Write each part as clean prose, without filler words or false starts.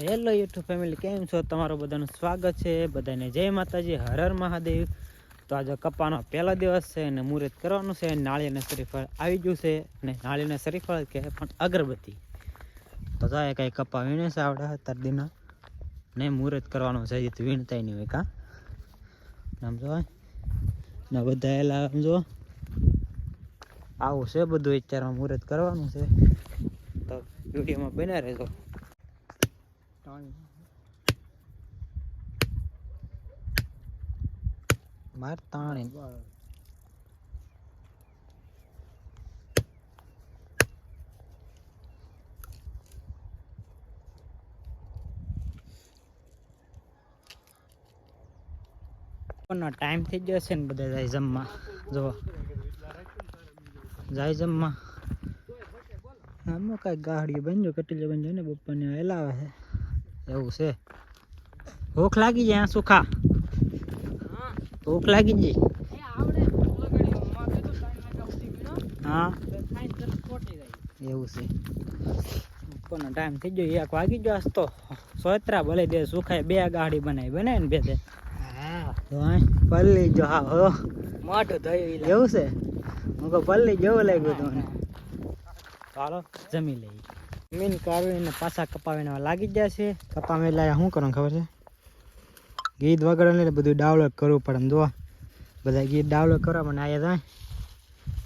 Hello YouTube family, કેમ છો? તમારું બધાનું સ્વાગત છે. બધાને જય માતાજી, હર હર મહાદેવ. તો આજે કપાનો પહેલો દિવસ છે અને મુહૂર્ત કરવાનું છે. નાળિયેરને શ્રીફળ આવી ગયું છે અને નાળિયેરને શ્રીફળ કે પણ અગરબત્તી તો જાય કઈ કપા વીણે છે આવડે અત્યાર દિના ને મુહૂર્ત કરવાનું છે. હજી વીણતાય નહીં હોય કા આમ જો ને બધા એલા આમ જો આવું છે બધું. અત્યારમાં મુહૂર્ત કરવાનું છે તો વિડીયોમાં બન્યા રહેજો. માર તાણી ટાઈમ થઈ ગયો છે ને બધા જાય જમવા. જો જાય જમવા. આમાં કઈ ગાડીઓ બનજો કટેલી બનજો ને બપ્પાને હલાવે છે એવું છે. ભૂખ લાગી જાય સુખા? ભૂખ લાગી ગઈ? હા એવું છે. કોનો ટાઈમ થઈ ગયો 1 વાગી ગયો. આજ તો સોતરા ભલે દે સુખાય 2 ગાડી બનાવી ને બે દે. પલ્લી જો હા હો મોટું થયું એવું છે. હું કહું પલ્લી જેવું લાગ્યું તમને. ચાલો જમી લઈએ. મીન કાઢીને પાછા કપાવીને લાગી ગયા છે. કપા મેલા શું કરવાનું ખબર છે? ગીત વગાડવાનું એટલે બધું ડાઉનલોડ કરવું પડે. જો બધા ગીત ડાઉનલોડ કરવા મને આવ્યા જાય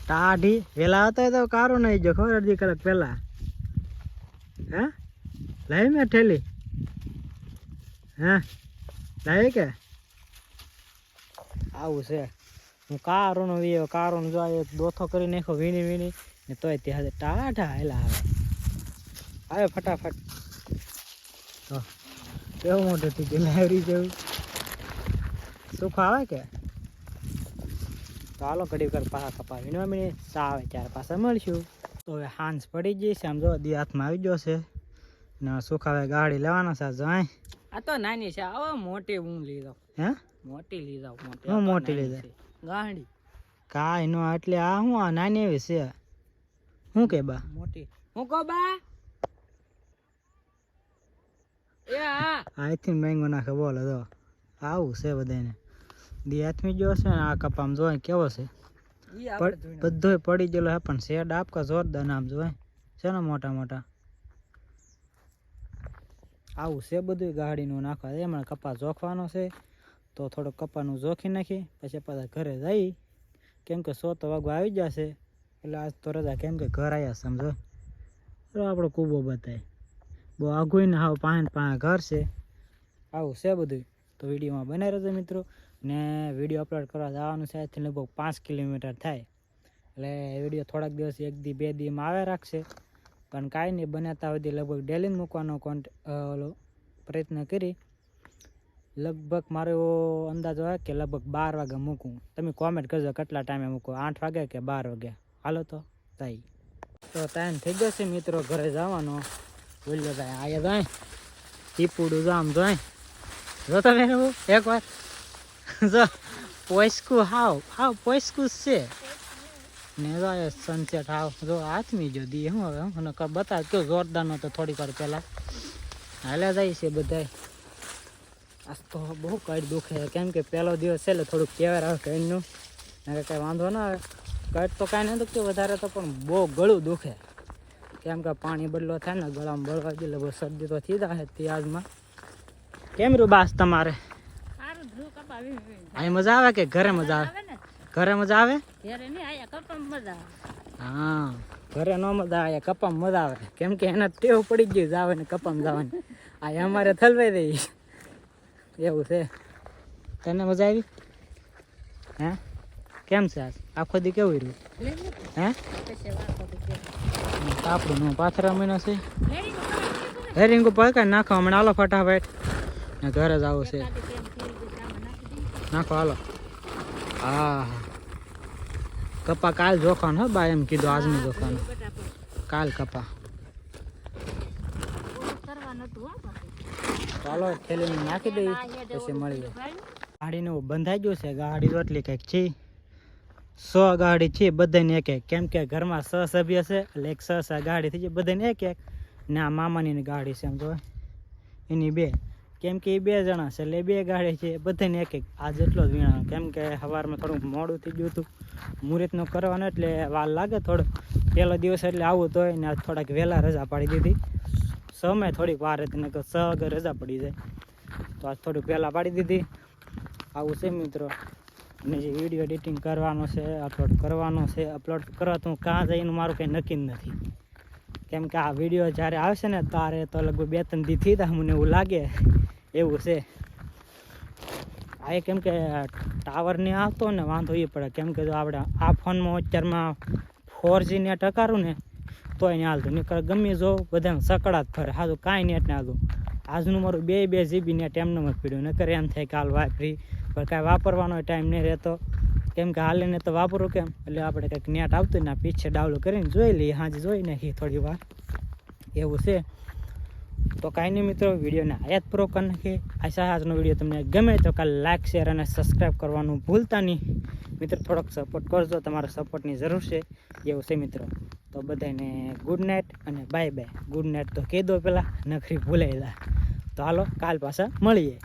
ટાઢી વેલા હતા તો કારો નહીં જો ખબર અડધી કલાક પહેલા. હે લાવી મેં ઠેલી? હે લાવી કે આવું છે? હું કારોનો વીયો કારોનો જો દોથો કરી નાખો વીણી વીણી ને તોય ત્યાં ટાઢા હેલા આવે ફટાફટ. તો કેવું મોટું થઈ ગયું લાવરી જેવું સુખ આવે કે. તો હાલો ઘડી કર પાછા કપા વીણવા મીને ચા આવે ત્યારે પાછા મળશું. તો હવે હાંજ પડી ગઈ છે. આમ જો દી હાથમાં આવી ગયો છે ને સુખ આવે ગાડી લેવાના છે. જાય આ તો નાની છે. આવો મોટી હું લઈ જાઉં. હે મોટી લઈ જાઉં. હું મોટી લઈ જાય ગાડી કાંઈ નો એટલે આ હું આ નાની એવી છે. શું કે બા મોટી હું કહો બા એ હા આથી મેંગો નાખે બોલે. તો આવું છે બધાને દી હાથમી ગયો છે ને આ કપામ જોઈ કેવો છે. બધોય પડી ગયેલો હે પણ શેડ આપકા જોરદાર નામ જોઈ છે ને મોટા મોટા. આવું છે બધું ગાડીનું નાખવા. એમાં કપા જોખવાનો છે તો થોડુંક કપાનું જોખી નાખી પછી પાછા ઘરે જઈ. કેમ કે 100 તો વાગવા આવી જશે એટલે આજ તો રજા. કેમ કે ઘર આવ્યા સમજો આપણો કૂબો બતાય બહુ આઘું ને હાવ પાંચ ઘર છે. આવું છે બધું. તો વિડીયોમાં બનાવી રહેજો મિત્રો. ને વિડીયો અપલોડ કરવા જવાનું છે આજથી લગભગ 5 કિલોમીટર થાય એટલે વિડીયો થોડાક દિવસ 1 દી 2 દીમાં આવે રાખશે પણ કાંઈ નહીં. બનાવતા સુધી લગભગ ડેલી મૂકવાનો પ્રયત્ન કરી. લગભગ મારો અંદાજ હોય કે લગભગ 12 વાગે મૂકું. તમે કોમેન્ટ કરજો કેટલા ટાઈમે મૂકો, 8 વાગે કે 12 વાગે. હાલો તો થાય. તો ટાઈમ થઈ જશે મિત્રો ઘરે જવાનો. બોલ્યો ભાઈ આયા જાય ટીપુડું જામ જાય જો તમે એકવાર જો પોઈસ્કું હાવ પોઈસ્કું છે ને જો સનસેટ હાવ જો હાથમી જો દી હું હવે મને બતાવ કેવો જોરદારનો તો થોડીક વાર પહેલાં હાલ્યા જાય છે બધાય. આજ તો બહુ કઈ દુખે કેમ કે પહેલો દિવસ છે એટલે થોડુંક તહેવાર આવે કઈનું ને કંઈ વાંધો ના આવે. કટ તો કાંઈ નથી દુખતું વધારે તો પણ બહુ ગળું દુખે કેમ કે પાણી બદલો થાય ને ગળામાં બળવા દે બહુ શરદી તો થઈ જાય ત્યાજમાં. કેમ રૂ બાસ તમારે અહીં મજા આવે કે ઘરે મજા આવે? ઘરે મજા આવે? હા ઘરે ન મજા આવે કપામાં મજા આવે કેમ કે એને ટેવ પડી ગઈ જાવે ને કપામાં જવાની. આ અમારે થલવાઈ દઈ એવું છે. તને મજા આવી? હે કેમ છે આજ આખો દી કેવું રહ્યું? હે આપણું પાથરા મહિનો છે. હેરિંગ પકડ નાખો હમણાં. હાલો ફટાફટ ને ઘરે જ આવું છે. નાખો હાલો. હા કપા કાલ જોખાનો હો બા એમ કીધું આજનું જોખાનું કાલ કપા. ચાલો થેલીને નાખી દઈ પછી મળીએ. ગાડીને બંધાઈ ગયું છે. ગાડી રોટલી કંઈક છે 100 ગાડી છે બધાને એક એક, કેમ કે ઘરમાં 6 સભ્ય છે એટલે એક 6 ગાડી થઈ જાય બધાને એક એક. ને આ મામાની ગાડી છે એમ જો એની 2, કેમ કે એ 2 જણા છે એટલે 2 ગાડી છે બધાને એક એક. આ જેટલો જ વીણાનો, કેમ કે સવારમાં થોડુંક મોડું થઈ ગયું હતું મુહૂર્તનું કરવાનું એટલે વાર લાગે થોડું. પહેલો દિવસ એટલે આવું તો હોય ને આજ થોડાક વહેલા રજા પાડી દીધી. સમય થોડીક વાર હતી ને 6 વાગે રજા પડી જાય તો આજ થોડુંક વહેલા પાડી દીધી. આવું છે મિત્રો. અને જે વિડીયો એડિટિંગ કરવાનો છે, અપલોડ કરવાનો છે, અપલોડ કરવા તો હું કાં જઈને મારું કંઈ નક્કી જ નથી. કેમ કે આ વિડીયો જ્યારે આવશે ને તારે તો લગભગ 2-3 દી થઈ જાય મને એવું લાગે એવું છે. આ કેમ કે ટાવર ને આવતો ને વાંધો એ પડે, કેમ કે જો આપણે આ ફોનમાં અત્યારમાં 4G નેટ અકારું ને તોય નહીં હાલતું, નીકળ ગમે જો બધાને સકડા જ ફરે, હાજુ કાંઈ નેટ ને હાલતું. આજનું મારું 2 GB નેટ એમને જ પીડ્યું, નકર એમ થાય કે હાલ વાપરી પણ કાંઈ વાપરવાનો ટાઈમ નહીં રહેતો. કેમ કે હાલીને તો વાપરું કેમ એટલે આપણે કંઈક નેટ આવતું ને પીછે ડાઉનલોડ કરીને જોઈ લઈએ, હાજે જોઈ નાખીએ થોડી વાર એવું છે. તો કાંઈ નહીં મિત્રો, વિડીયોને આયાત પૂરો કરી નાખીએ. આશા આજનો વિડીયો તમને ગમે તો કાલે લાઇક શેર અને સબસ્ક્રાઈબ કરવાનું ભૂલતા નહીં મિત્રો. થોડોક સપોર્ટ કરજો, તમારો સપોર્ટની જરૂર છે એવું છે મિત્રો. તો બધાને ગુડ નાઇટ અને બાય બાય. ગુડ નાઇટ તો કહી દો પહેલાં, નખરી ભૂલાયેલા. તો હાલો કાલ પાછા મળીએ.